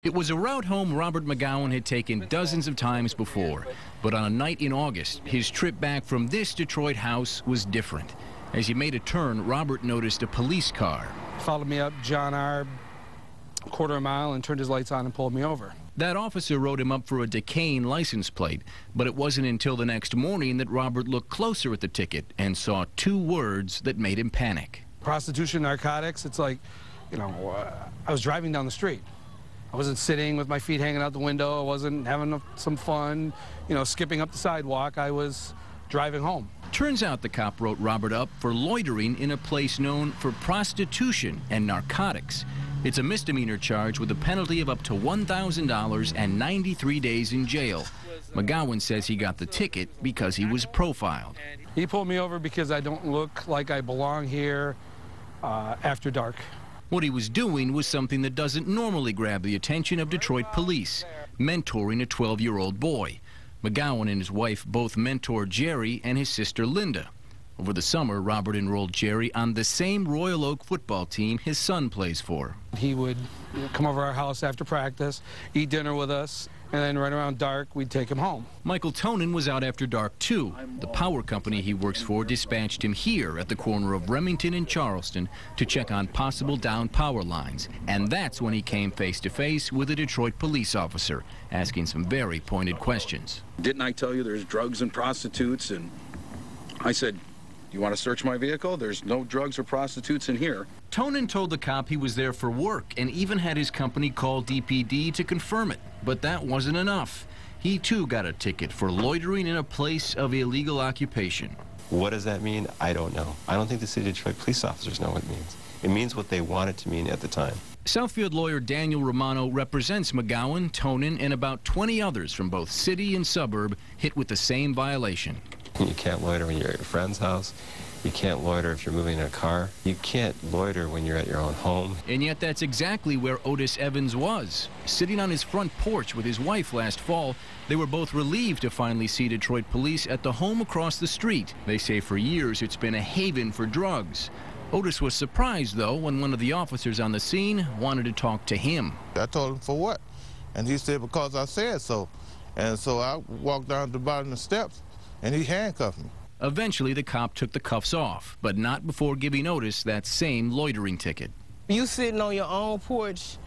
It was a route home Robert McGowan had taken dozens of times before. But on a night in August, his trip back from this Detroit house was different. As he made a turn, Robert noticed a police car. Followed me up John R. a quarter of a mile and turned his lights on and pulled me over. That officer wrote him up for a decaying license plate, but it wasn't until the next morning that Robert looked closer at the ticket and saw two words that made him panic. Prostitution, narcotics. It's like, I was driving down the street. I wasn't sitting with my feet hanging out the window. I wasn't having some fun, skipping up the sidewalk. I was driving home. Turns out the cop wrote Robert up for loitering in a place known for prostitution and narcotics. It's a misdemeanor charge with a penalty of up to $1,000 and 93 days in jail. McGowan says he got the ticket because he was profiled. He pulled me over because I don't look like I belong here after dark. What he was doing was something that doesn't normally grab the attention of Detroit police, mentoring a 12-year-old boy. McGowan and his wife both mentored Jerry and his sister Linda. Over the summer, Robert enrolled Jerry on the same Royal Oak football team his son plays for. He would come over our house after practice, eat dinner with us, and then right around dark, we'd take him home. Michael Tonin was out after dark, too. The power company he works for dispatched him here at the corner of Remington and Charleston to check on possible downed power lines. And that's when he came face-to-face with a Detroit police officer, asking some very pointed questions. Didn't I tell you there's drugs and prostitutes? And I said, you want to search my vehicle? There's no drugs or prostitutes in here. Tonin told the cop he was there for work and even had his company call DPD to confirm it. But that wasn't enough. He, too, got a ticket for loitering in a place of illegal occupation. What does that mean? I don't know. I don't think the city of Detroit police officers know what it means. It means what they want it to mean at the time. Southfield lawyer Daniel Romano represents McGowan, Tonin, and about 20 others from both city and suburb hit with the same violation. You can't loiter when you're at your friend's house. You can't loiter if you're moving in a car. You can't loiter when you're at your own home. And yet that's exactly where Otis Evans was. Sitting on his front porch with his wife last fall, they were both relieved to finally see Detroit police at the home across the street. They say for years it's been a haven for drugs. Otis was surprised, though, when one of the officers on the scene wanted to talk to him. I told him, for what? And he said, because I said so. And so I walked down to the bottom of the steps, and he handcuffed me. Eventually, the cop took the cuffs off, but not before giving Otis that same loitering ticket. You sitting on your own porch,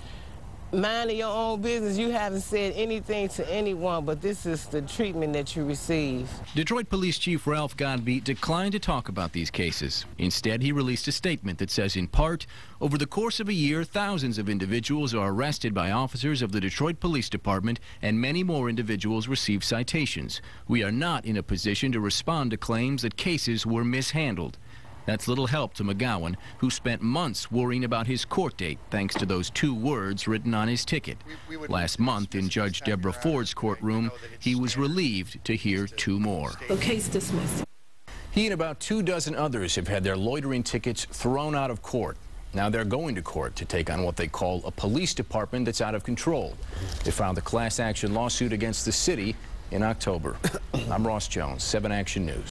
minding your own business. You haven't said anything to anyone, but this is the treatment that you receive. Detroit Police Chief Ralph Godby declined to talk about these cases. Instead, he released a statement that says, in part, over the course of a year, thousands of individuals are arrested by officers of the Detroit Police Department, and many more individuals receive citations. We are not in a position to respond to claims that cases were mishandled. That's little help to McGowan, who spent months worrying about his court date thanks to those two words written on his ticket. Last month, in Judge Deborah Ford's courtroom, he was relieved to hear two more. The case dismissed. He and about 24 others have had their loitering tickets thrown out of court. Now they're going to court to take on what they call a police department that's out of control. They filed a class action lawsuit against the city in October. I'm Ross Jones, 7 Action News.